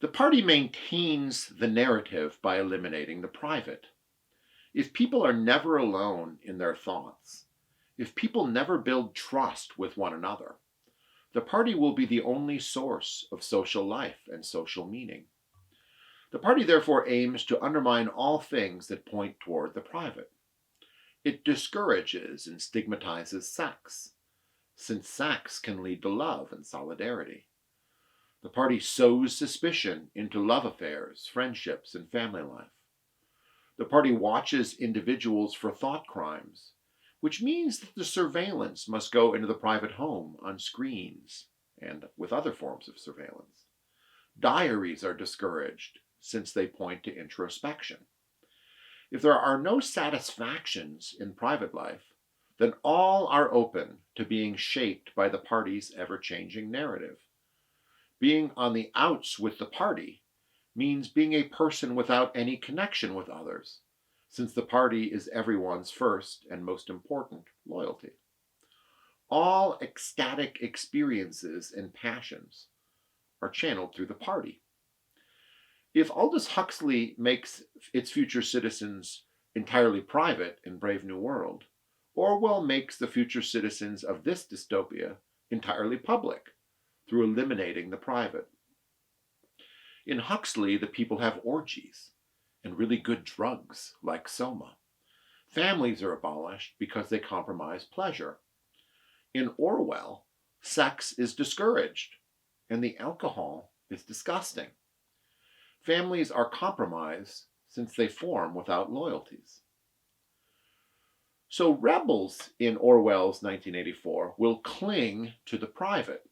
The party maintains the narrative by eliminating the private. If people are never alone in their thoughts, if people never build trust with one another, the party will be the only source of social life and social meaning. The party therefore aims to undermine all things that point toward the private. It discourages and stigmatizes sex, since sex can lead to love and solidarity. The party sows suspicion into love affairs, friendships, and family life. The party watches individuals for thought crimes, which means that the surveillance must go into the private home on screens and with other forms of surveillance. Diaries are discouraged since they point to introspection. If there are no satisfactions in private life, then all are open to being shaped by the party's ever-changing narrative. Being on the outs with the party means being a person without any connection with others, since the party is everyone's first and most important loyalty. All ecstatic experiences and passions are channeled through the party. If Aldous Huxley makes its future citizens entirely private in Brave New World, Orwell makes the future citizens of this dystopia entirely public through eliminating the private. In Huxley, the people have orgies and really good drugs like soma. Families are abolished because they compromise pleasure. In Orwell, sex is discouraged and the alcohol is disgusting. Families are compromised since they form without loyalties. So rebels in Orwell's 1984 will cling to the private.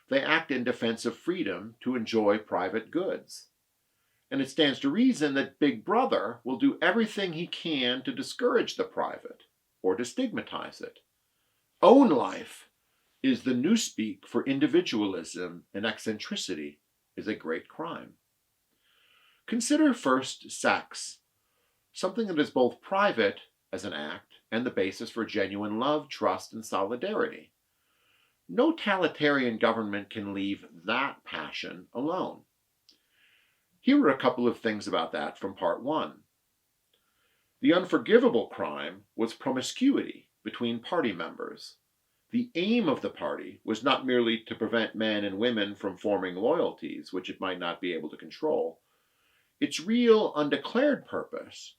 They act in defense of freedom to enjoy private goods. And it stands to reason that Big Brother will do everything he can to discourage the private or to stigmatize it. Own life is the newspeak for individualism, and eccentricity is a great crime. Consider first sex, something that is both private as an act and the basis for genuine love, trust, and solidarity. No totalitarian government can leave that passion alone. Here are a couple of things about that from part one. The unforgivable crime was promiscuity between party members. The aim of the party was not merely to prevent men and women from forming loyalties, which it might not be able to control. Its real, undeclared purpose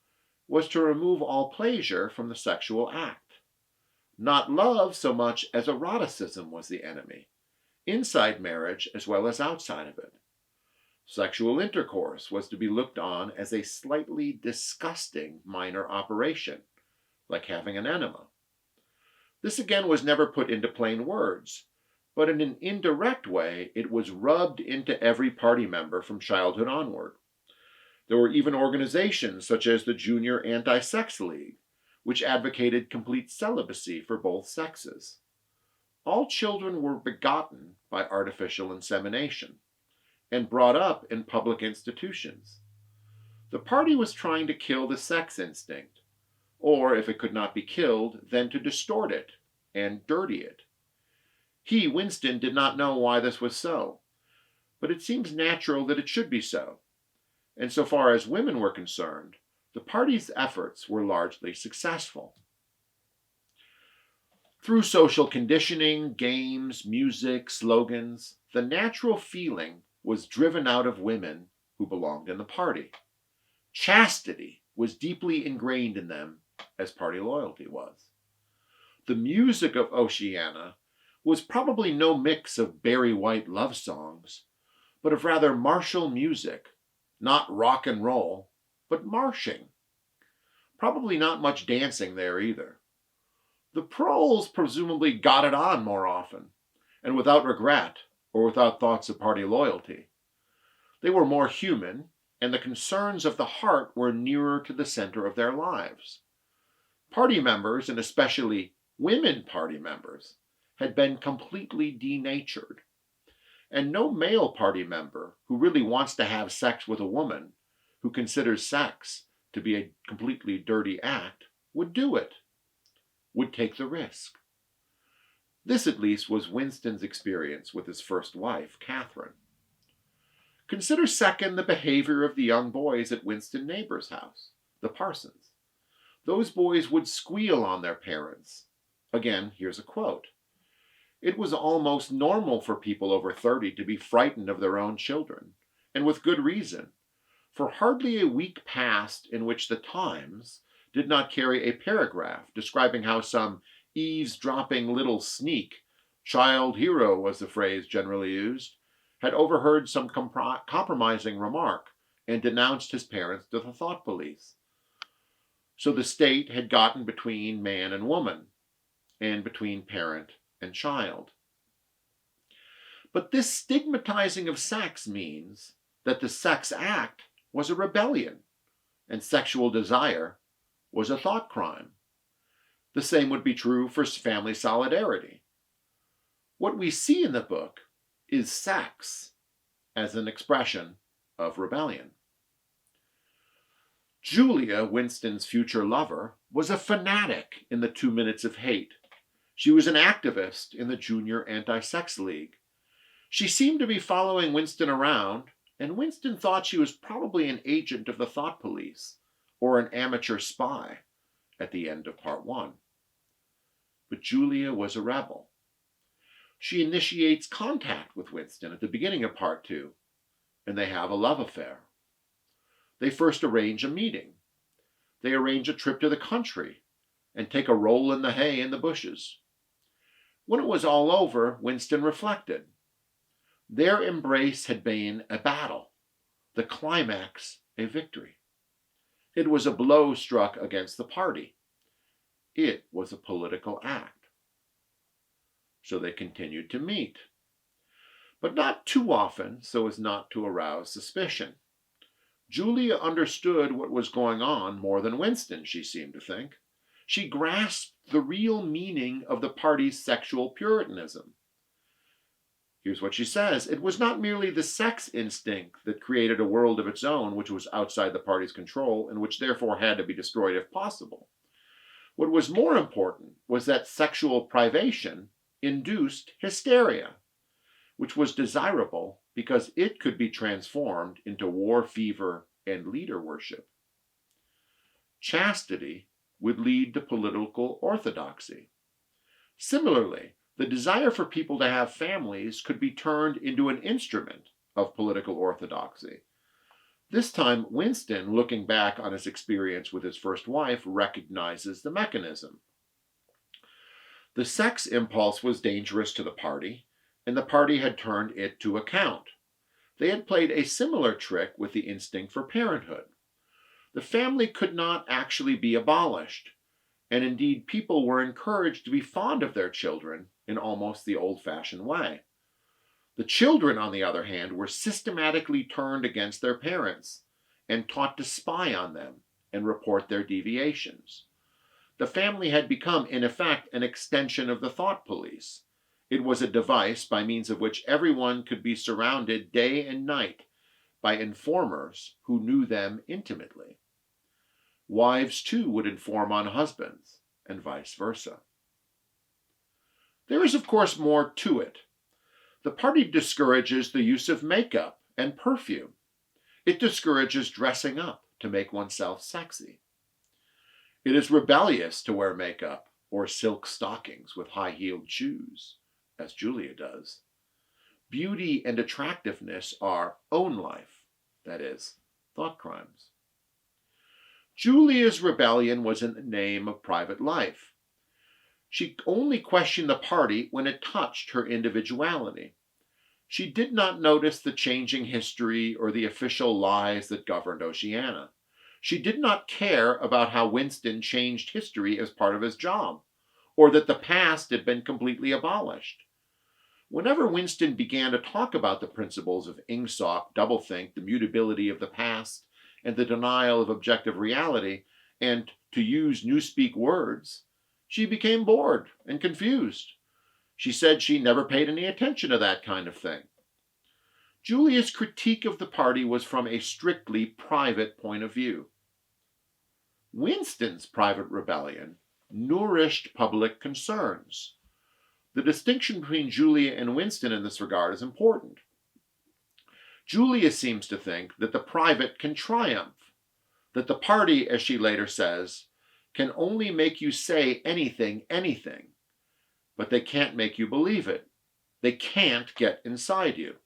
was to remove all pleasure from the sexual act. Not love so much as eroticism was the enemy, inside marriage as well as outside of it. Sexual intercourse was to be looked on as a slightly disgusting minor operation, like having an enema. This again was never put into plain words, but in an indirect way it was rubbed into every party member from childhood onward. There were even organizations such as the Junior Anti-Sex League, which advocated complete celibacy for both sexes. All children were begotten by artificial insemination and brought up in public institutions. The party was trying to kill the sex instinct, or if it could not be killed, then to distort it and dirty it. He, Winston, did not know why this was so, but it seems natural that it should be so. And so far as women were concerned, the party's efforts were largely successful. Through social conditioning, games, music, slogans, the natural feeling was driven out of women who belonged in the party. Chastity was deeply ingrained in them as party loyalty was. The music of Oceania was probably no mix of Barry White love songs, but of rather martial music, not rock and roll, but marching. Probably not much dancing there either. The proles presumably got it on more often, and without regret or without thoughts of party loyalty. They were more human, and the concerns of the heart were nearer to the center of their lives. Party members, and especially women party members, had been completely denatured. And no male party member who really wants to have sex with a woman, who considers sex to be a completely dirty act, would do it, would take the risk. This, at least, was Winston's experience with his first wife, Catherine. Consider second the behavior of the young boys at Winston neighbor's house, the Parsons. Those boys would squeal on their parents. Again, here's a quote. It was almost normal for people over 30 to be frightened of their own children, and with good reason, for hardly a week passed in which the Times did not carry a paragraph describing how some eavesdropping little sneak, child hero was the phrase generally used, had overheard some compromising remark and denounced his parents to the thought police. So the state had gotten between man and woman, and between parent and child. But this stigmatizing of sex means that the sex act was a rebellion, and sexual desire was a thought crime. The same would be true for family solidarity. What we see in the book is sex as an expression of rebellion. Julia, Winston's future lover, was a fanatic in the 2 Minutes of Hate. She was an activist in the Junior Anti-Sex League. She seemed to be following Winston around, and Winston thought she was probably an agent of the thought police or an amateur spy at the end of part 1. But Julia was a rebel. She initiates contact with Winston at the beginning of part 2, and they have a love affair. They first arrange a meeting. They arrange a trip to the country and take a roll in the hay in the bushes. When it was all over, Winston reflected. Their embrace had been a battle, the climax a victory. It was a blow struck against the party. It was a political act. So they continued to meet, but not too often so as not to arouse suspicion. Julia understood what was going on more than Winston, she seemed to think. She grasped the real meaning of the party's sexual puritanism. Here's what she says. It was not merely the sex instinct that created a world of its own which was outside the party's control and which therefore had to be destroyed if possible. What was more important was that sexual privation induced hysteria, which was desirable because it could be transformed into war fever and leader worship. Chastity would lead to political orthodoxy. Similarly, the desire for people to have families could be turned into an instrument of political orthodoxy. This time, Winston, looking back on his experience with his first wife, recognizes the mechanism. The sex impulse was dangerous to the party, and the party had turned it to account. They had played a similar trick with the instinct for parenthood. The family could not actually be abolished, and indeed people were encouraged to be fond of their children in almost the old-fashioned way. The children, on the other hand, were systematically turned against their parents and taught to spy on them and report their deviations. The family had become, in effect, an extension of the thought police. It was a device by means of which everyone could be surrounded day and night by informers who knew them intimately. Wives, too, would inform on husbands, and vice versa. There is, of course, more to it. The party discourages the use of makeup and perfume. It discourages dressing up to make oneself sexy. It is rebellious to wear makeup or silk stockings with high-heeled shoes, as Julia does. Beauty and attractiveness are own life, that is, thought crimes. Julia's rebellion was in the name of private life. She only questioned the party when it touched her individuality. She did not notice the changing history or the official lies that governed Oceania. She did not care about how Winston changed history as part of his job, or that the past had been completely abolished. Whenever Winston began to talk about the principles of Ingsoc, doublethink, the mutability of the past, and the denial of objective reality, and to use newspeak words, she became bored and confused. She said she never paid any attention to that kind of thing. Julia's critique of the party was from a strictly private point of view. Winston's private rebellion nourished public concerns. The distinction between Julia and Winston in this regard is important. Julia seems to think that the private can triumph, that the party, as she later says, can only make you say anything, but they can't make you believe it. They can't get inside you.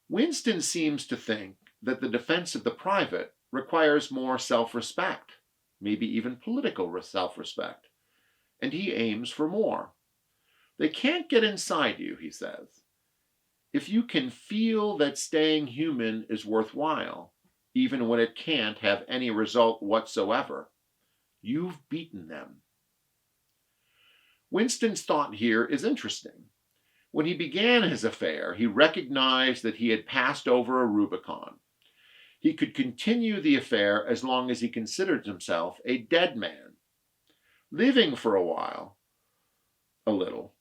Winston seems to think that the defense of the private requires more self-respect, maybe even political self-respect, and he aims for more. They can't get inside you, he says. If you can feel that staying human is worthwhile, even when it can't have any result whatsoever, you've beaten them. Winston's thought here is interesting. When he began his affair, he recognized that he had passed over a Rubicon. He could continue the affair as long as he considered himself a dead man. Living for a little,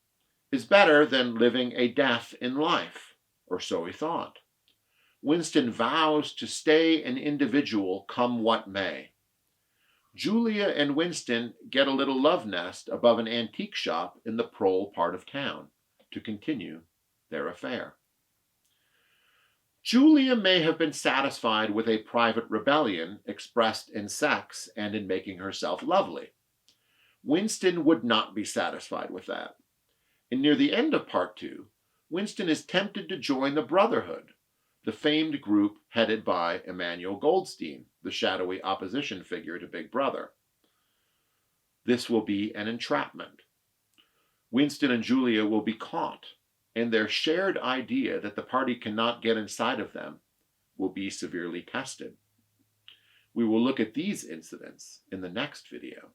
is better than living a death in life, or so he thought. Winston vows to stay an individual come what may. Julia and Winston get a little love nest above an antique shop in the Prole part of town to continue their affair. Julia may have been satisfied with a private rebellion expressed in sex and in making herself lovely. Winston would not be satisfied with that. And near the end of part 2, Winston is tempted to join the Brotherhood, the famed group headed by Emmanuel Goldstein, the shadowy opposition figure to Big Brother. This will be an entrapment. Winston and Julia will be caught, and their shared idea that the party cannot get inside of them will be severely tested. We will look at these incidents in the next video.